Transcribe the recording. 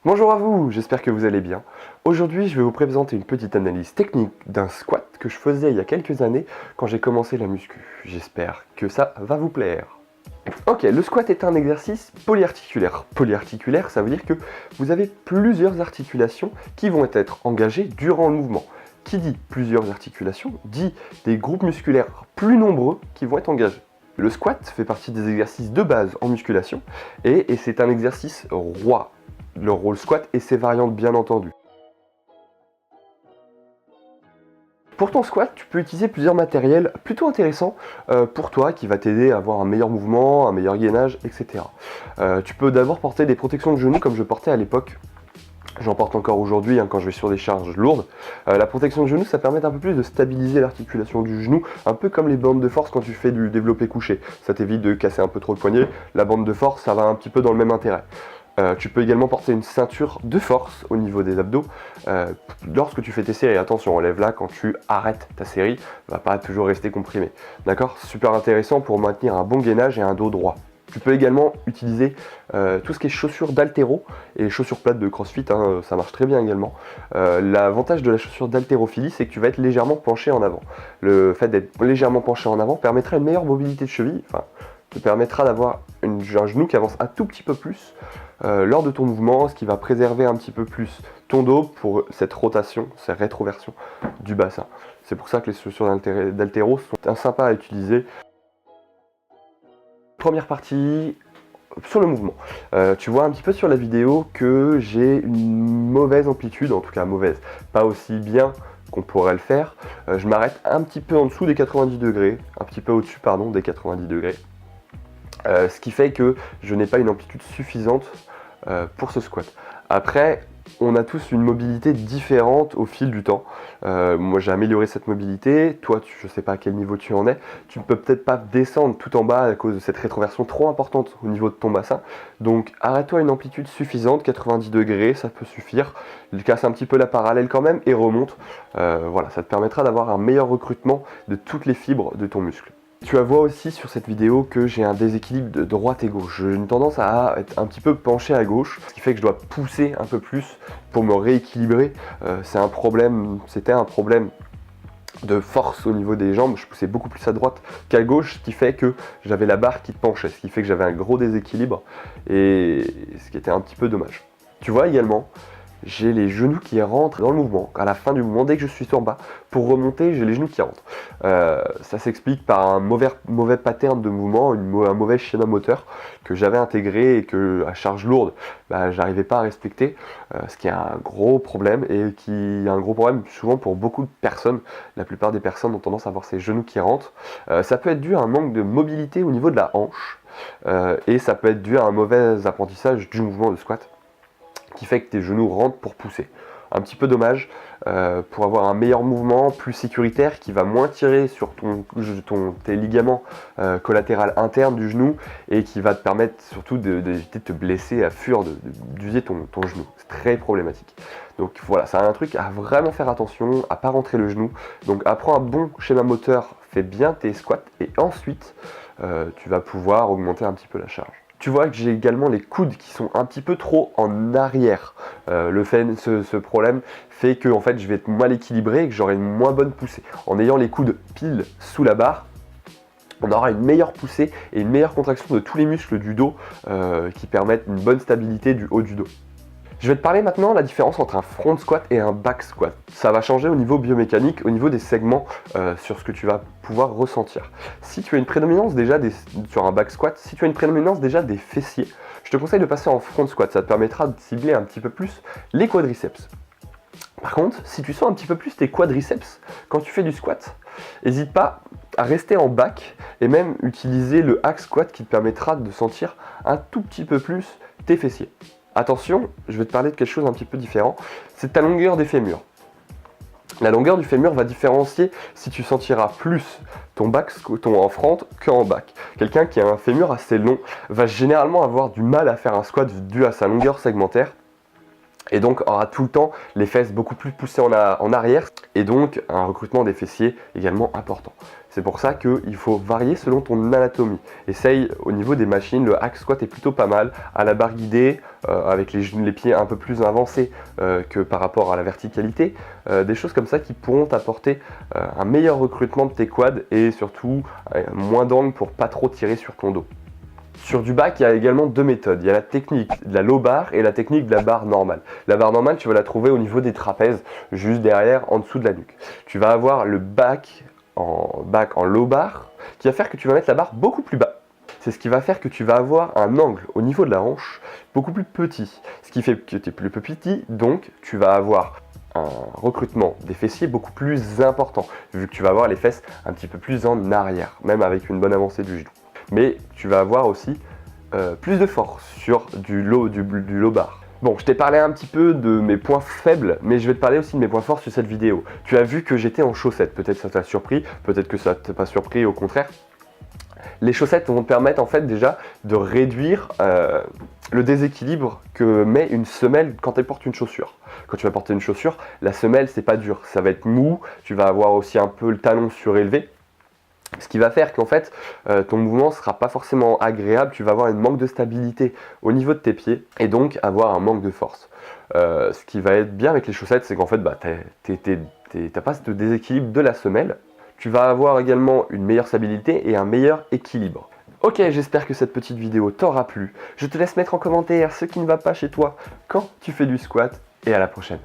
Bonjour à vous, j'espère que vous allez bien. Aujourd'hui, je vais vous présenter une petite analyse technique d'un squat que je faisais il y a quelques années quand j'ai commencé la muscu. J'espère que ça va vous plaire. Ok, le squat est un exercice polyarticulaire. Polyarticulaire, ça veut dire que vous avez plusieurs articulations qui vont être engagées durant le mouvement. Qui dit plusieurs articulations, dit des groupes musculaires plus nombreux qui vont être engagés. Le squat fait partie des exercices de base en musculation et c'est un exercice roi. Le roll squat et ses variantes bien entendu. Pour ton squat, tu peux utiliser plusieurs matériels plutôt intéressants pour toi qui va t'aider à avoir un meilleur mouvement, un meilleur gainage, etc. Tu peux d'abord porter des protections de genoux comme je portais à l'époque. J'en porte encore aujourd'hui quand je vais sur des charges lourdes. La protection de genou, ça permet un peu plus de stabiliser l'articulation du genou, un peu comme les bandes de force quand tu fais du développé couché. Ça t'évite de casser un peu trop le poignet. La bande de force, ça va un petit peu dans le même intérêt. Tu peux également porter une ceinture de force au niveau des abdos lorsque tu fais tes séries. Attention, enlève-la quand tu arrêtes ta série, elle va pas toujours rester comprimée. D'accord? Super intéressant pour maintenir un bon gainage et un dos droit. Tu peux également utiliser tout ce qui est chaussures d'haltéro et chaussures plates de crossfit, ça marche très bien également. L'avantage de la chaussure d'haltérophilie, c'est que tu vas être légèrement penché en avant. Le fait d'être légèrement penché en avant permettra une meilleure mobilité de cheville, te permettra d'avoir un genou qui avance un tout petit peu plus lors de ton mouvement, ce qui va préserver un petit peu plus ton dos pour cette rotation, cette rétroversion du bassin. C'est pour ça que les chaussures d'haltéro sont sympas à utiliser. Première partie, sur le mouvement. Tu vois un petit peu sur la vidéo que j'ai une mauvaise amplitude, en tout cas mauvaise, pas aussi bien qu'on pourrait le faire. Je m'arrête un petit peu en dessous des 90 degrés, un petit peu au-dessus pardon des 90 degrés. Ce qui fait que je n'ai pas une amplitude suffisante pour ce squat. Après, on a tous une mobilité différente au fil du temps. Moi j'ai amélioré cette mobilité, toi je ne sais pas à quel niveau tu en es, tu ne peux peut-être pas descendre tout en bas à cause de cette rétroversion trop importante au niveau de ton bassin. Donc arrête-toi à une amplitude suffisante, 90 degrés, ça peut suffire. Casse un petit peu la parallèle quand même et remonte. Voilà, ça te permettra d'avoir un meilleur recrutement de toutes les fibres de ton muscle. Tu vas voir aussi sur cette vidéo que j'ai un déséquilibre de droite et gauche. J'ai une tendance à être un petit peu penché à gauche, ce qui fait que je dois pousser un peu plus pour me rééquilibrer. C'était un problème de force au niveau des jambes. Je poussais beaucoup plus à droite qu'à gauche, ce qui fait que j'avais la barre qui penchait, ce qui fait que j'avais un gros déséquilibre et ce qui était un petit peu dommage. Tu vois également, j'ai les genoux qui rentrent dans le mouvement. À la fin du mouvement, dès que je suis en bas, pour remonter, j'ai les genoux qui rentrent. Ça s'explique par un mauvais pattern de mouvement, un mauvais schéma moteur que j'avais intégré et que, à charge lourde, j'arrivais pas à respecter. Ce qui est un gros problème et qui est un gros problème souvent pour beaucoup de personnes. La plupart des personnes ont tendance à avoir ces genoux qui rentrent. Ça peut être dû à un manque de mobilité au niveau de la hanche et ça peut être dû à un mauvais apprentissage du mouvement de squat, qui fait que tes genoux rentrent pour pousser. Un petit peu dommage pour avoir un meilleur mouvement, plus sécuritaire, qui va moins tirer sur tes ligaments collatéraux internes du genou et qui va te permettre surtout d'éviter de te blesser à fur d'user ton genou. C'est très problématique. Donc voilà, c'est un truc à vraiment faire attention, à pas rentrer le genou. Donc apprends un bon schéma moteur, fais bien tes squats et ensuite tu vas pouvoir augmenter un petit peu la charge. Tu vois que j'ai également les coudes qui sont un petit peu trop en arrière. Ce problème fait que en fait, je vais être mal équilibré et que j'aurai une moins bonne poussée. En ayant les coudes pile sous la barre, on aura une meilleure poussée et une meilleure contraction de tous les muscles du dos qui permettent une bonne stabilité du haut du dos. Je vais te parler maintenant de la différence entre un front squat et un back squat. Ça va changer au niveau biomécanique, au niveau des segments, sur ce que tu vas pouvoir ressentir. Si tu as une prédominance déjà sur un back squat, si tu as une prédominance déjà des fessiers, je te conseille de passer en front squat. Ça te permettra de cibler un petit peu plus les quadriceps. Par contre, si tu sens un petit peu plus tes quadriceps quand tu fais du squat, n'hésite pas à rester en back et même utiliser le hack squat qui te permettra de sentir un tout petit peu plus tes fessiers. Attention, je vais te parler de quelque chose un petit peu différent, c'est ta longueur des fémurs. La longueur du fémur va différencier si tu sentiras plus ton en front qu'en back. Quelqu'un qui a un fémur assez long va généralement avoir du mal à faire un squat dû à sa longueur segmentaire et donc aura tout le temps les fesses beaucoup plus poussées en arrière et donc un recrutement des fessiers également important. C'est pour ça qu'il faut varier selon ton anatomie. Essaye au niveau des machines, le hack squat est plutôt pas mal, à la barre guidée, avec les pieds un peu plus avancés que par rapport à la verticalité, des choses comme ça qui pourront t'apporter un meilleur recrutement de tes quads et surtout moins d'angle pour pas trop tirer sur ton dos. Sur du back, il y a également deux méthodes. Il y a la technique de la low bar et la technique de la barre normale. La barre normale, tu vas la trouver au niveau des trapèzes, juste derrière, en dessous de la nuque. Tu vas avoir le back en low bar, qui va faire que tu vas mettre la barre beaucoup plus bas. C'est ce qui va faire que tu vas avoir un angle au niveau de la hanche beaucoup plus petit. Ce qui fait que tu es plus petit, donc tu vas avoir un recrutement des fessiers beaucoup plus important, vu que tu vas avoir les fesses un petit peu plus en arrière, même avec une bonne avancée du genou. Mais tu vas avoir aussi plus de force sur du low bar. Bon, je t'ai parlé un petit peu de mes points faibles, mais je vais te parler aussi de mes points forts sur cette vidéo. Tu as vu que j'étais en chaussettes, peut-être ça t'a surpris, peut-être que ça t'a pas surpris, au contraire. Les chaussettes vont te permettre en fait déjà de réduire le déséquilibre que met une semelle quand elle porte une chaussure. Quand tu vas porter une chaussure, la semelle c'est pas dur, ça va être mou, tu vas avoir aussi un peu le talon surélevé. Ce qui va faire qu'en fait, ton mouvement ne sera pas forcément agréable, tu vas avoir un manque de stabilité au niveau de tes pieds et donc avoir un manque de force. Ce qui va être bien avec les chaussettes, c'est qu'en fait, t'as pas ce déséquilibre de la semelle. Tu vas avoir également une meilleure stabilité et un meilleur équilibre. Ok, j'espère que cette petite vidéo t'aura plu. Je te laisse mettre en commentaire ce qui ne va pas chez toi quand tu fais du squat et à la prochaine.